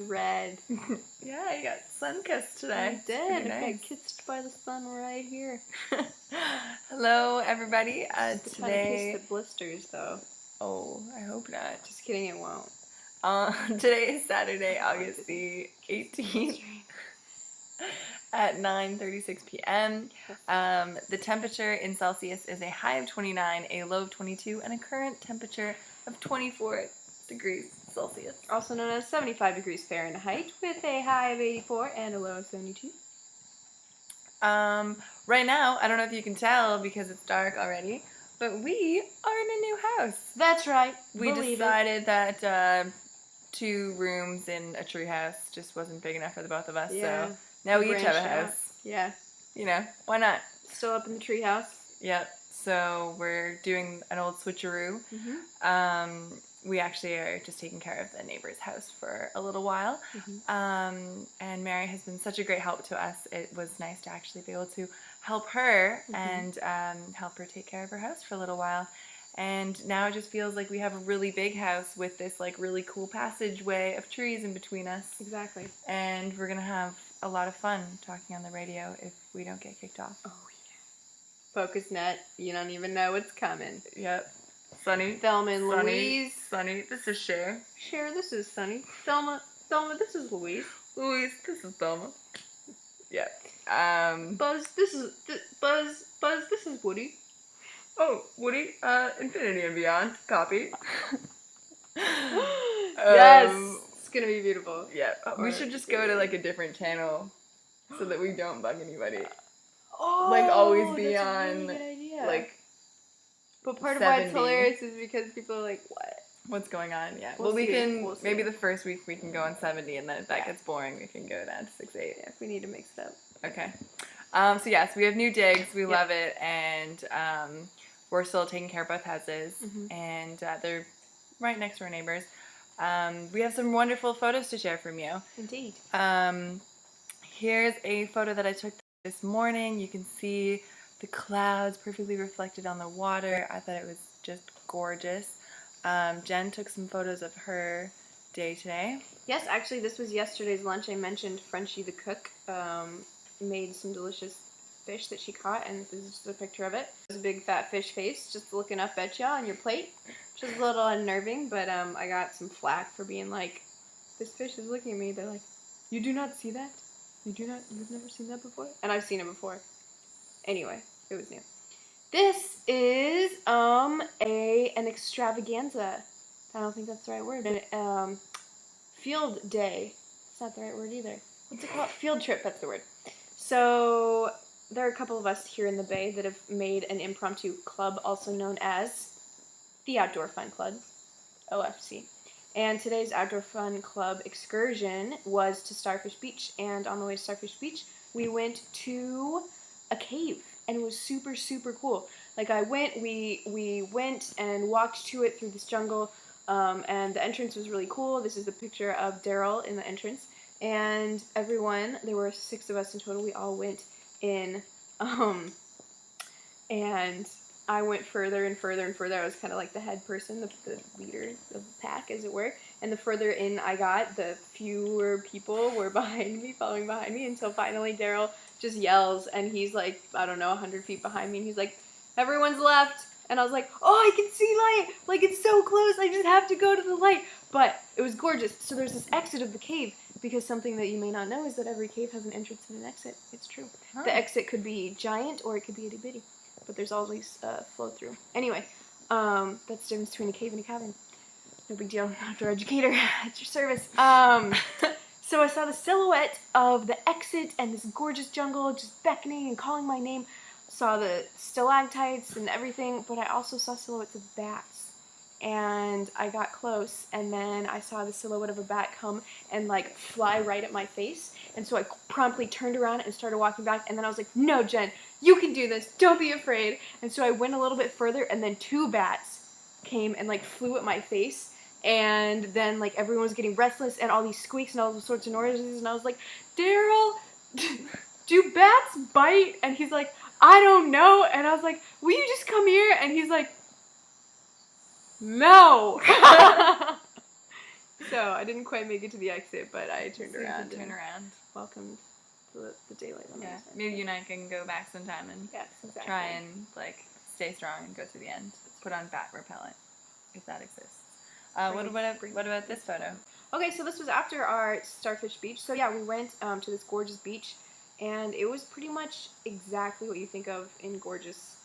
Red. Yeah, you got sun-kissed today. I did. Nice. I got kissed by the sun right here. Hello, everybody. It's the kind of kiss that blisters, though. Oh, I hope not. Just kidding, it won't. Today is Saturday, August the 18th at 9:36 p.m. The temperature in Celsius is a high of 29, a low of 22, and a current temperature of 24 degrees Celsius. Also known as 75 degrees Fahrenheit, with a high of 84 and a low of 72. Right now, I don't know if you can tell because it's dark already, but we are in a new house. That's right. We decided that 2 rooms in a tree house just wasn't big enough for the both of us, so now we each have a house. Yeah. You know, why not? Still up in the tree house. Yep. So we're doing an old switcheroo. Mm-hmm. We actually are just taking care of the neighbor's house for a little while. Mm-hmm. And Mary has been such a great help to us. It was nice to actually be able to help her and help her take care of her house for a little while. And now it just feels like we have a really big house with this like really cool passageway of trees in between us. Exactly. And we're going to have a lot of fun talking on the radio if we don't get kicked off. Oh, yeah. Focus net. You don't even know what's coming. Yep. Sunny. Thelma and Sunny, Louise. Sunny, this is Cher. Cher, this is Sunny. Thelma, this is Louise. Louise, this is Thelma. Yeah. Buzz, this is this is Woody. Oh, Woody, Infinity and Beyond, copy. Yes, it's gonna be beautiful. Yeah, we should just go to like a different channel so that we don't bug anybody. Oh, like always be that's on a really good idea. like. But part 70. of why it's hilarious is because people are like, what? What's going on? Yeah. We'll we see. can We'll see. maybe the first week we can go on 70, and then if that gets boring, we can go down to 68. Yeah, if we need to mix it up. Okay. So yes, we have new digs. We love it, and we're still taking care of both houses, and they're right next to our neighbors. We have some wonderful photos to share from you. Indeed. Here's a photo that I took this morning. You can see the clouds perfectly reflected on the water. I thought it was just gorgeous. Jenn took some photos of her day today. Yes, actually, this was yesterday's lunch. I mentioned Frenchie the cook made some delicious fish that she caught, and this is just a picture of it. There's a big fat fish face just looking up at you on your plate, which is a little unnerving, but I got some flack for being like, this fish is looking at me. They're like, you do not see that? You've never seen that before? And I've seen it before. Anyway, it was new. This is an extravaganza. I don't think that's the right word. Field day. It's not the right word either. What's it called? Field trip, that's the word. So there are a couple of us here in the Bay that have made an impromptu club, also known as the Outdoor Fun Club, OFC. And today's Outdoor Fun Club excursion was to Starfish Beach. And on the way to Starfish Beach, we went to a cave. And it was super, super cool. Like we went and walked to it through this jungle, and the entrance was really cool. This is a picture of Daryl in the entrance, and everyone, there were 6 of us in total, we all went in, and I went further and further and further. I was kind of like the head person, the leader of the pack, as it were, and the further in I got, the fewer people were behind me, following behind me, until finally Daryl just yells, and he's like, I don't know, 100 feet behind me, and he's like, everyone's left, and I was like, oh, I can see light, like, it's so close, I just have to go to the light, but it was gorgeous. So there's this exit of the cave, because something that you may not know is that every cave has an entrance and an exit. It's true. Huh. The exit could be giant, or it could be itty bitty, but there's always flow through. Anyway, that's the difference between a cave and a cabin. No big deal, outdoor educator, at your service. So I saw the silhouette of the exit and this gorgeous jungle just beckoning and calling my name. Saw the stalactites and everything, but I also saw silhouettes of bats. And I got close, and then I saw the silhouette of a bat come and like fly right at my face. And so I promptly turned around and started walking back, and then I was like, no, Jen, you can do this. Don't be afraid. And so I went a little bit further, and then 2 bats came and like flew at my face. And then, like, everyone was getting restless, and all these squeaks and all those sorts of noises, and I was like, Daryl, do bats bite? And he's like, I don't know. And I was like, will you just come here? And he's like, no. So I didn't quite make it to the exit, but I turned around. Turn around. Welcomed the daylight limit. Yeah, maybe you and I can go back sometime and try and like stay strong and go to the end. Put on bat repellent if that exists. What about this photo? Okay, so this was after our Starfish Beach. So yeah, we went to this gorgeous beach, and it was pretty much exactly what you think of in gorgeous,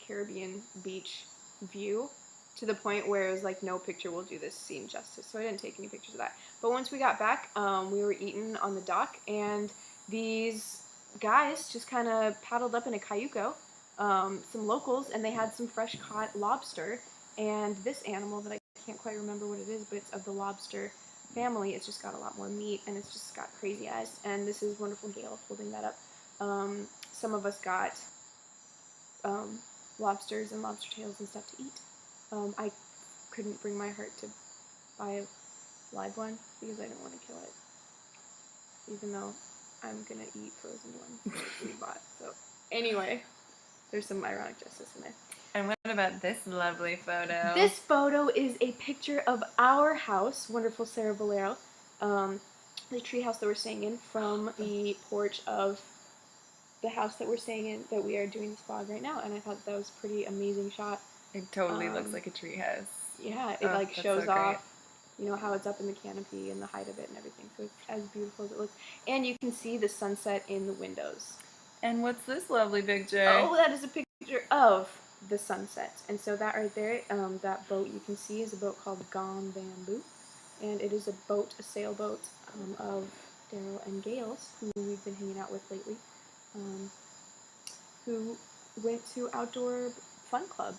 Caribbean beach view, to the point where it was like, no picture will do this scene justice. So I didn't take any pictures of that. But once we got back, we were eating on the dock, and these guys just kind of paddled up in a cayuco, some locals, and they had some fresh caught lobster, and this animal that I can't quite remember what it is, but it's of the lobster family. It's just got a lot more meat, and it's just got crazy eyes. And this is wonderful Gail holding that up. Some of us got lobsters and lobster tails and stuff to eat. I couldn't bring my heart to buy a live one because I didn't want to kill it, even though I'm gonna eat frozen ones that we bought. So anyway, there's some ironic justice in there. And what about this lovely photo? This photo is a picture of our house, wonderful Sarah Valero, the tree house that we're staying in, from the porch of the house that we're staying in, that we are doing this vlog right now. And I thought that was a pretty amazing shot. It totally looks like a tree house. Yeah, it shows off, how it's up in the canopy and the height of it and everything. So it's as beautiful as it looks. And you can see the sunset in the windows. And what's this lovely picture? Oh, that is a picture of the sunset. And so that right there, that boat you can see is a boat called Gone Bamboo. And it is a sailboat of Daryl and Gail's, who we've been hanging out with lately, who went to Outdoor Fun Club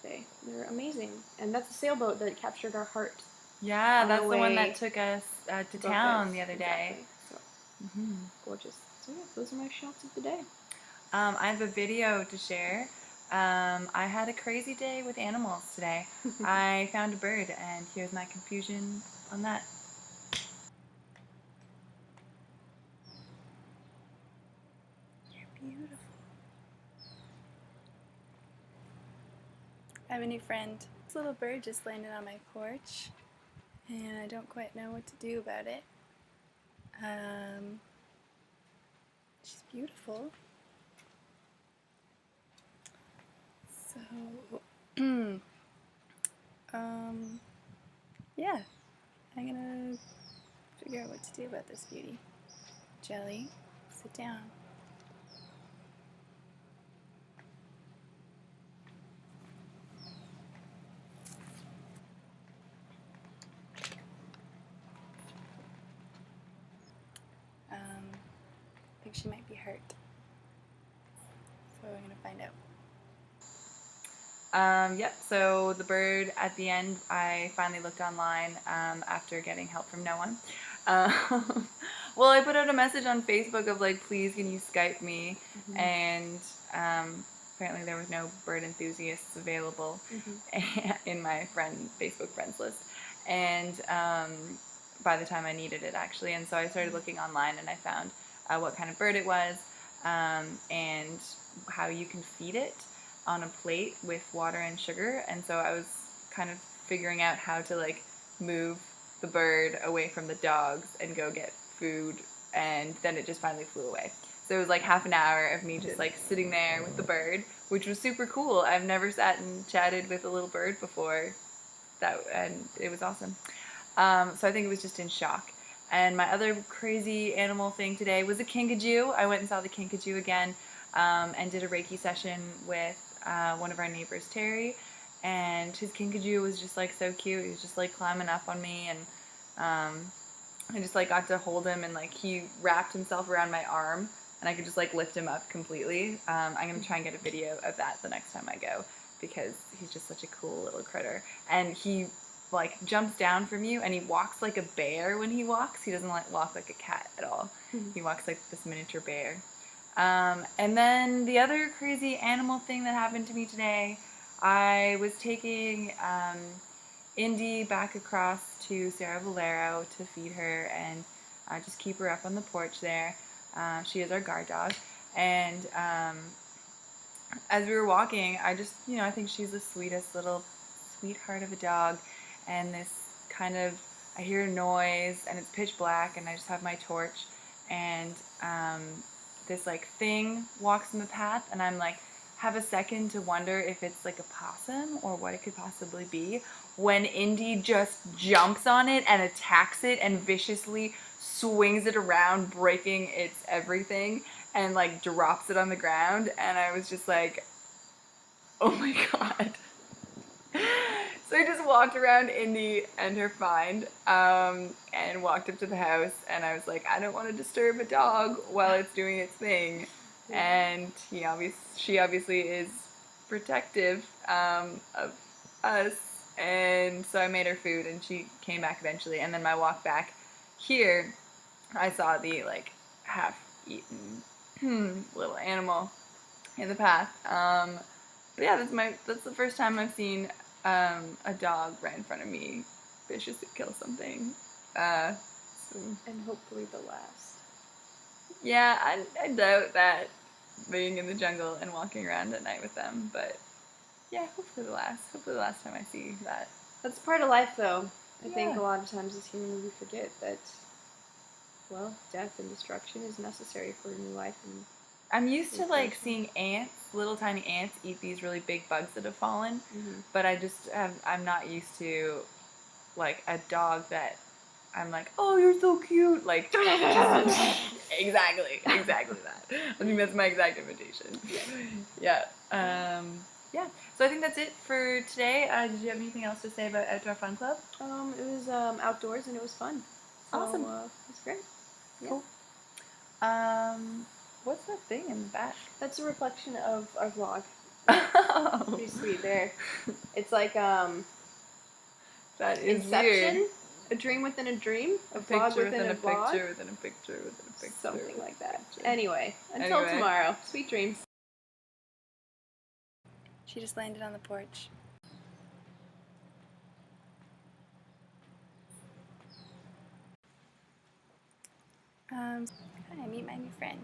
today. They're amazing. And that's a sailboat that captured our heart. Yeah, that's the one that took us to town the other day. So, gorgeous. So yeah, those are my shots of the day. I have a video to share. I had a crazy day with animals today. I found a bird, and here's my confusion on that. You're beautiful. I have a new friend. This little bird just landed on my porch, and I don't quite know what to do about it. She's beautiful. So, yeah, I'm gonna figure out what to do about this beauty. Jelly, sit down. I think she might be hurt. So I'm gonna find out. Yep, so the bird at the end, I finally looked online after getting help from no one. Well, I put out a message on Facebook of like, please can you Skype me? And apparently there was no bird enthusiasts available in my Facebook friends list. And by the time I needed it actually, and so I started looking online and I found what kind of bird it was and how you can feed it on a plate with water and sugar. And so I was kind of figuring out how to like move the bird away from the dogs and go get food, and then it just finally flew away. So it was like half an hour of me just like sitting there with the bird, which was super cool. I've never sat and chatted with a little bird before, and it was awesome. So I think it was just in shock. And my other crazy animal thing today was a kinkajou. I went and saw the kinkajou again and did a Reiki session with one of our neighbors, Terry, and his kinkajou was just like so cute. He was just like climbing up on me, and I just like got to hold him, and like he wrapped himself around my arm and I could just like lift him up completely. I'm gonna try and get a video of that the next time I go, because he's just such a cool little critter. And he like jumps down from you, and he walks like a bear when he walks. He doesn't like walk like a cat at all. He walks like this miniature bear. And then the other crazy animal thing that happened to me today, I was taking Indy back across to Sarah Valero to feed her and just keep her up on the porch there. She is our guard dog. And as we were walking, I just, I think she's the sweetest little sweetheart of a dog. And this kind of I hear a noise and it's pitch black and I just have my torch and this like thing walks in the path and I'm like have a second to wonder if it's like a possum or what it could possibly be when Indy just jumps on it and attacks it and viciously swings it around, breaking its everything, and like drops it on the ground. And I was just like, oh my god. So I just walked around Indy and her find and walked up to the house and I was like, I don't want to disturb a dog while it's doing its thing. And she obviously is protective of us. And so I made her food and she came back eventually. And then my walk back here, I saw the like half-eaten little animal in the path. But yeah, that's the first time I've seen a dog right in front of me viciously kill something. And hopefully the last. Yeah, I doubt that being in the jungle and walking around at night with them, but yeah, hopefully the last time I see that. That's part of life, though. I think Yeah. a lot of times as humans we forget that, well, death and destruction is necessary for a new life. And I'm used to like seeing ants, little tiny ants, eat these really big bugs that have fallen, but I'm not used to like a dog that I'm like, oh, you're so cute, like exactly that. I think that's my exact imitation. Yeah. Yeah. So I think that's it for today. Did you have anything else to say about Outdoor Fun Club? It was outdoors and it was fun. So, Awesome. It was great. Yeah. Cool. What's that thing in the back? That's a reflection of our vlog. Oh. Pretty sweet there. It's like That is Inception, weird. a dream within a dream, a vlog Picture within a vlog, picture within a picture within a picture. something like that. Picture. Anyway, until tomorrow. Sweet dreams. She just landed on the porch. Hi, meet my new friend.